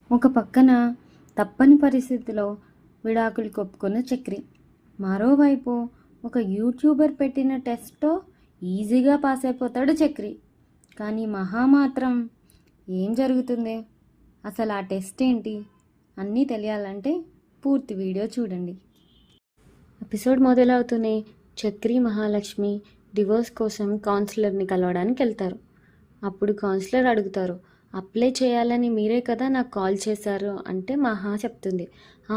ఒక పక్కన తప్పని పరిస్థితిలో విడాకులు కొప్పుకున్న చక్రి, మరోవైపు ఒక యూట్యూబర్ పెట్టిన టెస్ట్తో ఈజీగా పాస్ అయిపోతాడు చక్రి. కానీ మహా మాత్రం ఏం జరుగుతుంది, అసలు ఆ టెస్ట్ ఏంటి అన్నీ తెలియాలంటే పూర్తి వీడియో చూడండి. ఎపిసోడ్ మొదలవుతూనే చక్రి మహాలక్ష్మి డివోర్స్ కోసం కౌన్సిలర్ని కలవడానికి వెళ్తారు. అప్పుడు కౌన్సిలర్ అడుగుతారు, అప్లై చేయాలని మీరే కదా నాకు కాల్ చేశారు అంటే మహా చెప్తుంది,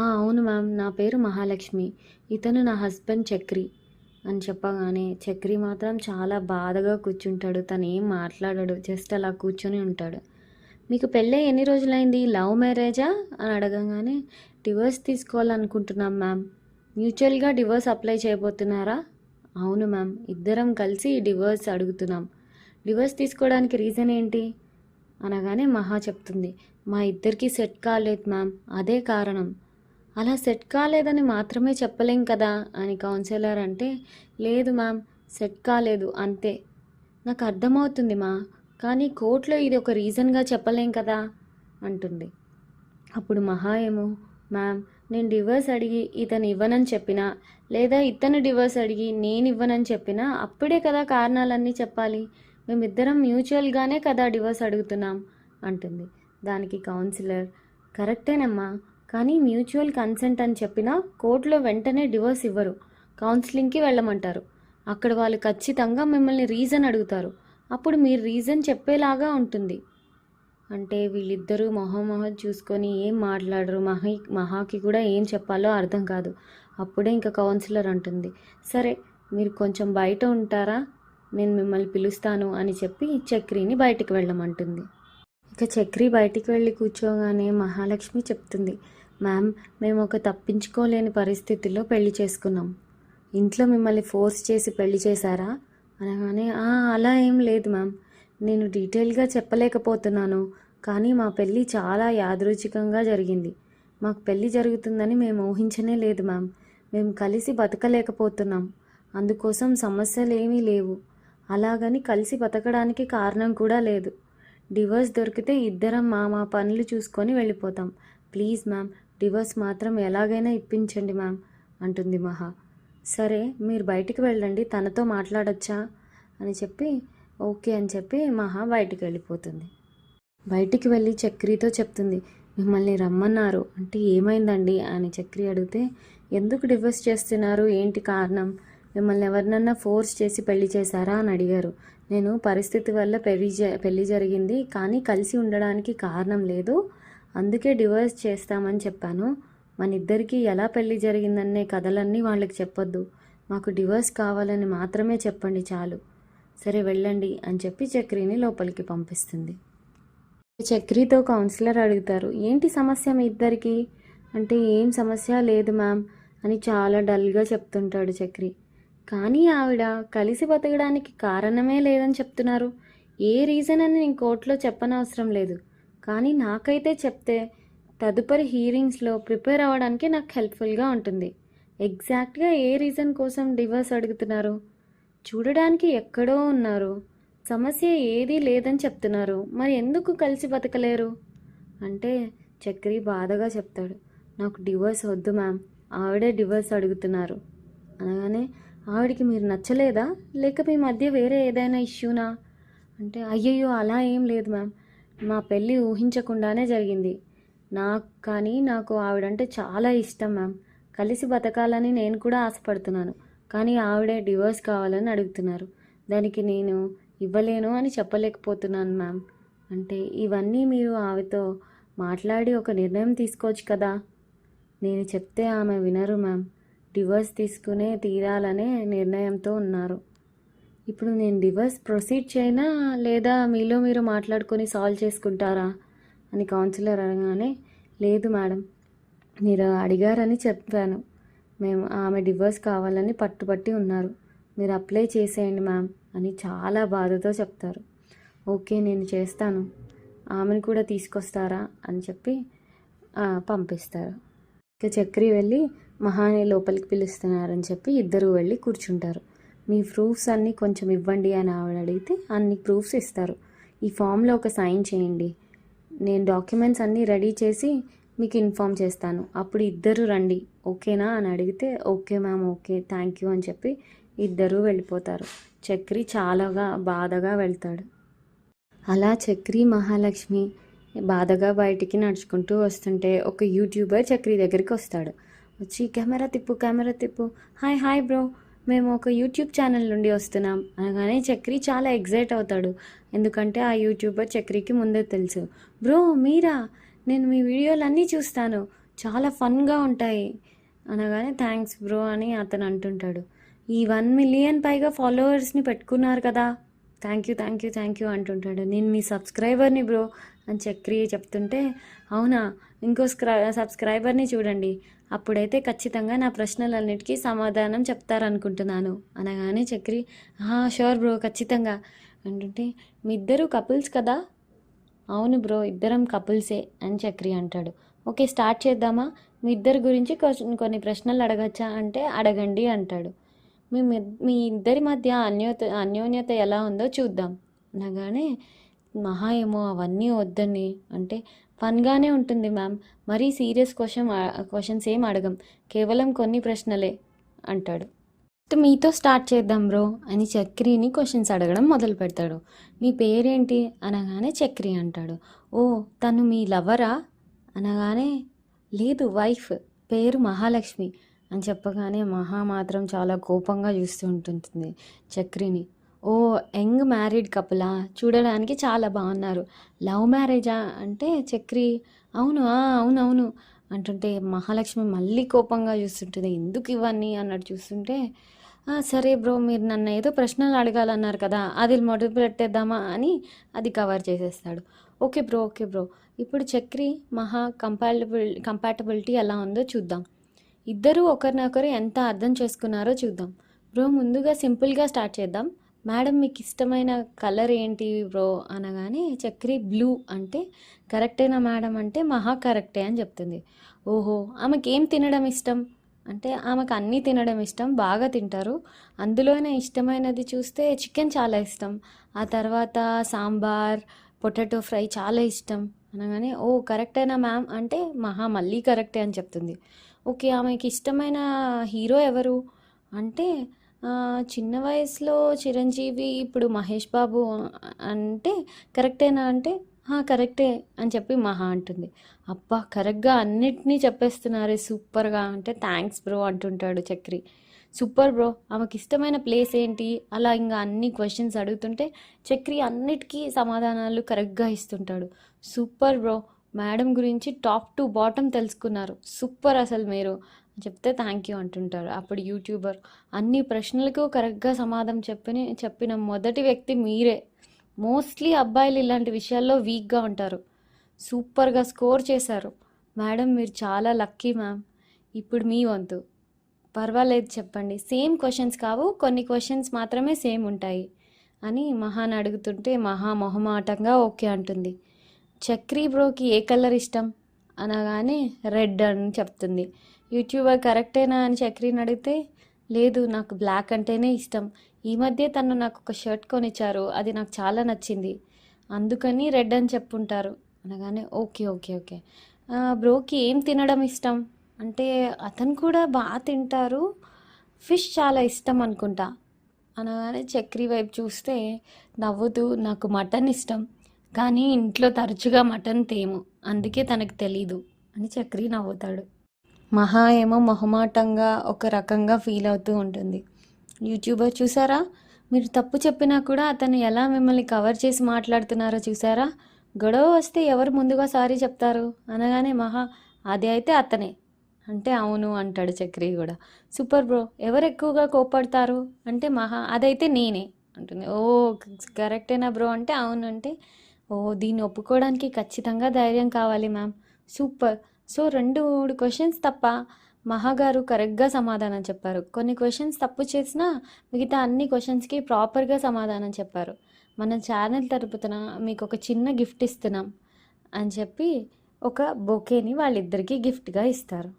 అవును మ్యామ్, నా పేరు మహాలక్ష్మి, ఇతను నా హస్బెండ్ చక్రి అని చెప్పగానే చక్రి మాత్రం చాలా బాధగా కూర్చుంటాడు. తను ఏం మాట్లాడాడు, జస్ట్ అలా కూర్చొని ఉంటాడు. మీకు పెళ్ళై ఎన్ని రోజులైంది, లవ్ మ్యారేజా అని అడగగానే డివోర్స్ తీసుకోవాలనుకుంటున్నాం మ్యామ్. మ్యూచువల్గా డివోర్స్ అప్లై చేయబోతున్నారా? అవును మ్యామ్, ఇద్దరం కలిసి డివోర్స్ అడుగుతున్నాం. డివోర్స్ తీసుకోవడానికి రీజన్ ఏంటి అనగానే మహా చెప్తుంది, మా ఇద్దరికి సెట్ కాలేదు మ్యామ్, అదే కారణం. అలా సెట్ కాలేదని మాత్రమే చెప్పలేం కదా అని కౌన్సిలర్ అంటే, లేదు మ్యామ్, సెట్ కాలేదు అంతే. నాకు అర్థమవుతుంది మా, కానీ కోర్టులో ఇది ఒక రీజన్గా చెప్పలేం కదా అంటుంది. అప్పుడు మహా ఏమో, మ్యామ్, నేను డివోర్స్ అడిగి ఇతను ఇవ్వనని చెప్పినా, లేదా ఇతను డివోర్స్ అడిగి నేను ఇవ్వనని చెప్పినా అప్పుడే కదా కారణాలన్నీ చెప్పాలి. మేమిద్దరం మ్యూచువల్గానే కదా డివోర్స్ అడుగుతున్నాం అంటుంది. దానికి కౌన్సిలర్, కరెక్టేనమ్మా, కానీ మ్యూచువల్ కన్సెంట్ అని చెప్పినా కోర్టులో వెంటనే డివోర్స్ ఇవ్వరు, కౌన్సిలింగ్కి వెళ్ళమంటారు. అక్కడ వాళ్ళు ఖచ్చితంగా మిమ్మల్ని రీజన్ అడుగుతారు, అప్పుడు మీరు రీజన్ చెప్పేలాగా ఉంటుంది అంటే వీళ్ళిద్దరూ మొహం చూసుకొని ఏం మాట్లాడరు. మహాకి కూడా ఏం చెప్పాలో అర్థం కాదు. అప్పుడే ఇంకా కౌన్సిలర్ అంటుంది, సరే మీరు కొంచెం బయట ఉంటారా, నేను మిమ్మల్ని పిలుస్తాను అని చెప్పి చక్రిని బయటికి వెళ్ళమంటుంది. ఇక చక్రి బయటికి వెళ్ళి కూర్చోగానే మహాలక్ష్మి చెప్తుంది, మ్యామ్, మేము ఒక తప్పించుకోలేని పరిస్థితుల్లో పెళ్లి చేసుకున్నాం. ఇంట్లో మిమ్మల్ని ఫోర్స్ చేసి పెళ్లి చేశారా అనగానే, అలా ఏం లేదు మ్యామ్, నేను డీటెయిల్గా చెప్పలేకపోతున్నాను, కానీ మా పెళ్ళి చాలా యాదృచ్ఛికంగా జరిగింది. మాకు పెళ్ళి జరుగుతుందని మేము ఊహించనే లేదు మ్యామ్. మేము కలిసి బతకలేకపోతున్నాం, అందుకోసం సమస్యలు ఏమీ లేవు. అలాగని కలిసి బతకడానికి కారణం కూడా లేదు. డివోర్స్ దొరికితే ఇద్దరం మా పనులు చూసుకొని వెళ్ళిపోతాం. ప్లీజ్ మ్యామ్, డివోర్స్ మాత్రం ఎలాగైనా ఇప్పించండి మ్యామ్ అంటుంది మహా. సరే మీరు బయటికి వెళ్ళండి, తనతో మాట్లాడొచ్చా అని చెప్పి ఓకే అని చెప్పి మహా బయటికి వెళ్ళిపోతుంది. బయటికి వెళ్ళి చక్రితో చెప్తుంది, మిమ్మల్ని రమ్మన్నారు అంటే ఏమైందండి అని చక్రి అడిగితే, ఎందుకు డివోర్స్ చేస్తున్నారు, ఏంటి కారణం, మిమ్మల్ని ఎవరినన్నా ఫోర్స్ చేసి పెళ్లి చేశారా అని అడిగారు. నేను పరిస్థితి వల్ల పెళ్లి జరిగింది, కానీ కలిసి ఉండడానికి కారణం లేదు, అందుకే డివోర్స్ చేస్తామని చెప్పాను. మన ఇద్దరికీ ఎలా పెళ్లి జరిగిందనే కథలన్నీ వాళ్ళకి చెప్పొద్దు, మాకు డివోర్స్ కావాలని మాత్రమే చెప్పండి చాలు. సరే వెళ్ళండి అని చెప్పి చక్రిని లోపలికి పంపిస్తుంది. చక్రితో కౌన్సిలర్ అడుగుతారు, ఏంటి సమస్య మీ ఇద్దరికి అంటే, ఏం సమస్య లేదు మ్యామ్ అని చాలా డల్గా చెప్తుంటాడు చక్రి. కానీ ఆవిడ కలిసి బతకడానికి కారణమే లేదని చెప్తున్నారు. ఏ రీజన్ అని నేను కోర్టులో చెప్పనవసరం లేదు, కానీ నాకైతే చెప్తే తదుపరి హీరింగ్స్లో ప్రిపేర్ అవ్వడానికి నాకు హెల్ప్ఫుల్గా ఉంటుంది. ఎగ్జాక్ట్గా ఏ రీజన్ కోసం డివోర్స్ అడుగుతున్నారు, చూడడానికి ఎక్కడో ఉన్నారు, సమస్య ఏదీ లేదని చెప్తున్నారు, మరి ఎందుకు కలిసి బతకలేరు అంటే చక్రి బాధగా చెప్తాడు, నాకు డివోర్స్ వద్దు మ్యామ్, ఆవిడే డివోర్స్ అడుగుతున్నారు అనగానే, ఆవిడికి మీరు నచ్చలేదా, లేక మీ మధ్య వేరే ఏదైనా ఇష్యూనా అంటే, అయ్యయ్యో అలా ఏం లేదు మ్యామ్, మా పెళ్ళి ఊహించకుండానే జరిగింది. నాకు ఆవిడంటే చాలా ఇష్టం మ్యామ్, కలిసి బతకాలని నేను కూడా ఆశపడుతున్నాను, కానీ ఆవిడే డివోర్స్ కావాలని అడుగుతున్నారు, దానికి నేను ఇవ్వలేను అని చెప్పలేకపోతున్నాను మ్యామ్ అంటే, ఇవన్నీ మీరు ఆమెతో మాట్లాడి ఒక నిర్ణయం తీసుకోవచ్చు కదా. నేను చెప్తే ఆమె వినరు మ్యామ్, డివోర్స్ తీసుకునే తీరాలనే నిర్ణయంతో ఉన్నారు. ఇప్పుడు నేను డివోర్స్ ప్రొసీడ్ చేయనా, లేదా మీలో మీరు మాట్లాడుకొని సాల్వ్ చేసుకుంటారా అని కౌన్సిలర్ అనగానే, లేదు మేడం, మీరు అడిగారని చెప్పాను, ఆమె డివోర్స్ కావాలని పట్టుబట్టి ఉన్నారు, మీరు అప్లై చేసేయండి మ్యామ్ అని చాలా బాధతో చెప్తారు. ఓకే నేను చేస్తాను, ఆమెను కూడా తీసుకొస్తారా అని చెప్పి పంపిస్తారు. ఇక చక్రి వెళ్ళి మహాని లోపలికి పిలుస్తున్నారని చెప్పి ఇద్దరు వెళ్ళి కూర్చుంటారు. మీ ప్రూఫ్స్ అన్నీ కొంచెం ఇవ్వండి అని ఆవిడ అడిగితే అన్ని ప్రూఫ్స్ ఇస్తారు. ఈ ఫామ్లో ఒక సైన్ చేయండి, నేను డాక్యుమెంట్స్ అన్నీ రెడీ చేసి మీకు ఇన్ఫామ్ చేస్తాను, అప్పుడు ఇద్దరు రండి ఓకేనా అని అడిగితే okay ma'am okay thank you అని చెప్పి ఇద్దరూ వెళ్ళిపోతారు. చక్రి చాలాగా బాధగా వెళ్తాడు. అలా చక్రి మహాలక్ష్మి బాధగా బయటికి నడుచుకుంటూ వస్తుంటే ఒక యూట్యూబర్ చక్రి దగ్గరికి వస్తాడు. వచ్చి కెమెరా తిప్పు, హాయ్ హాయ్ బ్రో, మేము ఒక యూట్యూబ్ ఛానల్ నుండి వస్తున్నాం అనగానే చక్రి చాలా ఎగ్జైట్ అవుతాడు. ఎందుకంటే ఆ యూట్యూబర్ చక్రికి ముందే తెలుసు. బ్రో మీరా, నేను మీ వీడియోలన్నీ చూస్తాను, చాలా ఫన్గా ఉంటాయి అనగానే థ్యాంక్స్ బ్రో అని అతను అంటుంటాడు. ఈ 1 మిలియన్ పైగా ఫాలోవర్స్ని పెట్టుకున్నారు కదా, థ్యాంక్ యూ అంటుంటాడు. నేను మీ సబ్స్క్రైబర్ని బ్రో అని చక్రి చెప్తుంటే, అవునా, ఇంకో సబ్స్క్రైబర్ని చూడండి, అప్పుడైతే ఖచ్చితంగా నా ప్రశ్నలన్నిటికీ సమాధానం చెప్తారనుకుంటున్నాను అనగానే చక్రి షూర్ బ్రో ఖచ్చితంగా అంటుంటే, మీ ఇద్దరు కపుల్స్ కదా. అవును బ్రో ఇద్దరం కపుల్సే అని చక్రి అంటాడు. ఓకే స్టార్ట్ చేద్దామా, మీ ఇద్దరి గురించి కొన్ని ప్రశ్నలు అడగచ్చా అంటే అడగండి అంటాడు. మీ ఇద్దరి మధ్య అన్యోన్యత ఎలా ఉందో చూద్దాం అనగానే మహా ఏమో అవన్నీ వద్దని అంటే, ఫన్గానే ఉంటుంది మ్యామ్, మరీ సీరియస్ క్వశ్చన్స్ ఏం అడగం, కేవలం కొన్ని ప్రశ్నలే అంటాడు. మీతో స్టార్ట్ చేద్దాం బ్రో అని చక్రిని క్వశ్చన్స్ అడగడం మొదలు పెడతాడు. మీ పేరేంటి అనగానే చక్రి అంటాడు. ఓ తను మీ లవరా అనగానే లేదు వైఫ్, పేరు మహాలక్ష్మి అని చెప్పగానే మహా మాత్రం చాలా కోపంగా చూస్తూ ఉంటుంది చక్రిని. ఓ యంగ్ మ్యారీడ్ కపులా, చూడడానికి చాలా బాగున్నారు, లవ్ మ్యారేజా అంటే చక్రి అవును అంటుంటే మహాలక్ష్మి మళ్ళీ కోపంగా చూస్తుంటుంది. ఎందుకు ఇవన్నీ అన్నట్టు చూస్తుంటే, సరే బ్రో మీరు నన్ను ఏదో ప్రశ్నలు అడగాలన్నారు కదా, అది మొదలు పెట్టేద్దామా అని అది కవర్ చేసేస్తాడు. ఓకే బ్రో ఇప్పుడు చక్రి మహా కంపాటబిలిటీ ఎలా ఉందో చూద్దాం, ఇద్దరూ ఒకరినొకరు ఎంత అర్థం చేసుకున్నారో చూద్దాం. బ్రో ముందుగా సింపుల్గా స్టార్ట్ చేద్దాం, మేడం మీకు ఇష్టమైన కలర్ ఏంటి బ్రో అనగానే చక్రి బ్లూ అంటే కరెక్టేనా మేడం అంటే మహా కరెక్టే అని చెప్తుంది. ఓహో ఆమెకి ఏం తినడం ఇష్టం అంటే ఆమెకు అన్నీ తినడం ఇష్టం, బాగా తింటారు, అందులోనే ఇష్టమైనది చూస్తే చికెన్ చాలా ఇష్టం, ఆ తర్వాత సాంబార్ పొటాటో ఫ్రై చాలా ఇష్టం అనగానే ఓ కరెక్టేనా మ్యామ్ అంటే మహా మళ్ళీ కరెక్టే అని చెప్తుంది. ఓకే ఆమెకి ఇష్టమైన హీరో ఎవరు అంటే చిన్న వయసులో చిరంజీవి, ఇప్పుడు మహేష్ బాబు అంటే కరెక్టేనా అంటే కరెక్టే అని చెప్పి మహా అంటుంది. అబ్బా కరెక్ట్గా అన్నిటినీ చెప్పేస్తున్నారు సూపర్గా అంటే థ్యాంక్స్ బ్రో అంటుంటాడు చక్రి. సూపర్ బ్రో ఆమెకి ఇష్టమైన ప్లేస్ ఏంటి అలా ఇంకా అన్ని క్వశ్చన్స్ అడుగుతుంటే చక్రి అన్నిటికీ సమాధానాలు కరెక్ట్గా ఇస్తుంటాడు. సూపర్ బ్రో, మేడం గురించి టాప్ టు బాటమ్ తెలుసుకున్నారు, సూపర్ అసలు మీరు చెప్తే థ్యాంక్ యూ అంటుంటారు. అప్పుడు యూట్యూబర్ అన్ని ప్రశ్నలకు కరెక్ట్గా సమాధానం చెప్పిన మొదటి వ్యక్తి మీరే, మోస్ట్లీ అబ్బాయిలు ఇలాంటి విషయాల్లో వీక్గా ఉంటారు, సూపర్గా స్కోర్ చేశారు మేడం, మీరు చాలా లక్కీ మ్యామ్, ఇప్పుడు మీ వంతు, పర్వాలేదు చెప్పండి, సేమ్ క్వశ్చన్స్ కావు, కొన్ని క్వశ్చన్స్ మాత్రమే సేమ్ ఉంటాయి అని మహాని అడుగుతుంటే మహా మొహమాటంగా ఓకే అంటుంది. చక్రి బ్రోకి ఏ కలర్ ఇష్టం అనగానే రెడ్ అని చెప్తుంది. యూట్యూబర్ కరెక్టేనా అని చక్రిని అడిగితే లేదు నాకు బ్లాక్ అంటేనే ఇష్టం, ఈ మధ్య తను నాకు ఒక షర్ట్ కొనిచ్చారు, అది నాకు చాలా నచ్చింది, అందుకని రెడ్ అని చెప్పుంటారు అనగానే ఓకే బ్రోకి ఏం తినడం ఇష్టం అంటే అతను కూడా బాగా తింటారు, ఫిష్ చాలా ఇష్టం అనుకుంటా అనగానే చక్రి వైపు చూస్తే నవ్వుతూ నాకు మటన్ ఇష్టం, కానీ ఇంట్లో తరచుగా మటన్ తేము, అందుకే తనకు తెలీదు అని చక్రి నవ్వుతాడు. మహా ఏమో మొహమాటంగా ఒక రకంగా ఫీల్ అవుతూ ఉంటుంది. యూట్యూబర్ చూసారా, మీరు తప్పు చెప్పినా కూడా అతను ఎలా మిమ్మల్ని కవర్ చేసి మాట్లాడుతున్నారో చూసారా, గొడవ వస్తే ఎవరు ముందుగా సారీ చెప్తారు అనగానే మహా అది అయితే అతనే అంటే అవును అంటాడు చక్రి కూడా. సూపర్ బ్రో, ఎవరు ఎక్కువగా కోపడతారు అంటే మహా అదైతే నేనే అంటుంది. ఓ కరెక్టేనా బ్రో అంటే అవును అంటే ఓ దీన్ని ఒప్పుకోవడానికి ఖచ్చితంగా ధైర్యం కావాలి మ్యామ్, సూపర్. సో 2-3 క్వశ్చన్స్ తప్ప మహాగారు కరెక్ట్గా సమాధానం చెప్పారు, కొన్ని క్వశ్చన్స్ తప్పు చేసినా మిగతా అన్ని క్వశ్చన్స్కి ప్రాపర్గా సమాధానం చెప్పారు, మన ఛానల్ తరపున మీకు ఒక చిన్న గిఫ్ట్ ఇస్తున్నాం అని చెప్పి ఒక బొకేని వాళ్ళిద్దరికీ గిఫ్ట్గా ఇస్తారు.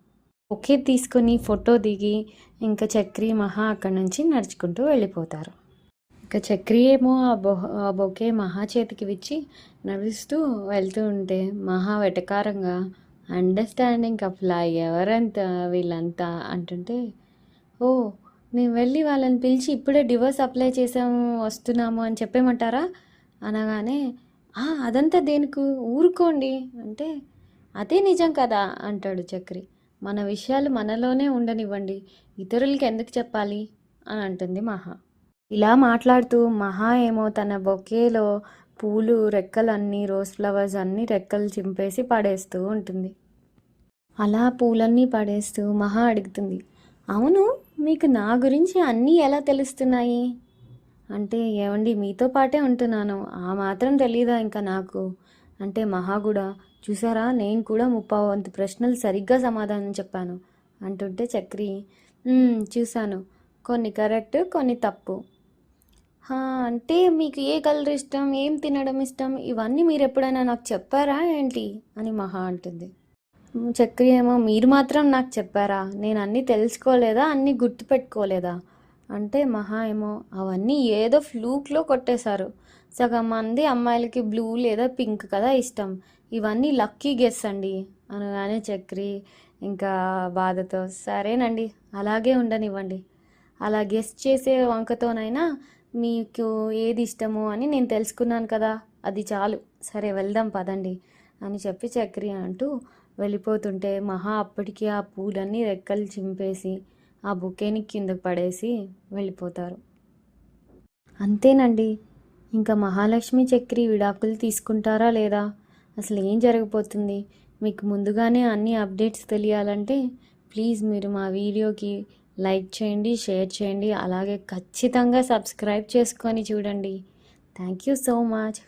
బొకే తీసుకొని ఫోటో దిగి ఇంకా చక్రి మహా అక్కడి నుంచి నడుచుకుంటూ వెళ్ళిపోతారు. ఇక చక్రి ఏమో ఆ బొకే మహా చేతికి ఇచ్చి నడుస్తూ వెళ్తూ ఉంటే మహా వెటకారంగా అండర్స్టాండింగ్ కపులా ఎవరంతా వీళ్ళంతా అంటుంటే, ఓ నేను వెళ్ళి వాళ్ళని పిలిచి ఇప్పుడే డివోర్స్ అప్లై చేసాము వస్తున్నాము అని చెప్పేమంటారా అనగానే, అదంతా దేనికి ఊరుకోండి అంటే, అదే నిజం కదా అంటాడు చక్రి. మన విషయాలు మనలోనే ఉండనివ్వండి, ఇతరులకి ఎందుకు చెప్పాలి అని అంటుంది మహా. ఇలా మాట్లాడుతూ మహా ఏమో తన బొకేలో పూలు రెక్కలన్నీ రోజ్ ఫ్లవర్స్ అన్నీ రెక్కలు చింపేసి పడేస్తూ ఉంటుంది. అలా పూలన్నీ పడేస్తూ మహా అడుగుతుంది, అవును మీకు నా గురించి అన్నీ ఎలా తెలుస్తున్నాయి అంటే, ఏమండి మీతో పాటే ఉంటున్నాను ఆ మాత్రం తెలీదా ఇంకా నాకు అంటే మహా కూడా, చూసారా నేను కూడా 30 ప్రశ్నలు సరిగ్గా సమాధానం చెప్పాను అంటుంటే చక్రి, చూశాను, కొన్ని కరెక్ట్ కొన్ని తప్పు. అంటే మీకు ఏ కలర్ ఇష్టం ఏం తినడం ఇష్టం ఇవన్నీ మీరు ఎప్పుడైనా నాకు చెప్పారా ఏంటి అని మహా అంటుంది. చక్రి ఏమో, మీరు మాత్రం నాకు చెప్పారా, నేను అన్నీ తెలుసుకోలేదా అన్నీ గుర్తుపెట్టుకోలేదా అంటే మహా ఏమో, అవన్నీ ఏదో ఫ్లూక్లో కొట్టేశారు, సగం మంది అమ్మాయిలకి బ్లూ లేదా పింక్ కదా ఇష్టం, ఇవన్నీ లక్కీ గెస్ అండి అనగానే చక్రి ఇంకా బాధతో, సరేనండి అలాగే ఉండనివ్వండి, అలా గెస్ చేసే వంకతోనైనా మీకు ఏది ఇష్టమో అని నేను తెలుసుకున్నాను కదా, అది చాలు, సరే వెళ్దాం పదండి అని చెప్పి చక్రి అంటూ వెళ్ళిపోతుంటే మహా అప్పటికి ఆ పూలన్నీ రెక్కలు చింపేసి ఆ బుకేని కిందకు పడేసి వెళ్ళిపోతారు. అంతేనండి, ఇంకా మహాలక్ష్మి చక్రి విడాకులు తీసుకుంటారా లేదా, అసలు ఏం జరగబోతుంది, మీకు ముందుగానే అన్ని అప్డేట్స్ తెలియాలంటే ప్లీజ్ మీరు మా వీడియోకి లైక్ చేయండి, షేర్ చేయండి, అలాగే ఖచ్చితంగా సబ్స్క్రైబ్ చేసుకొని చూడండి. Thank you so much.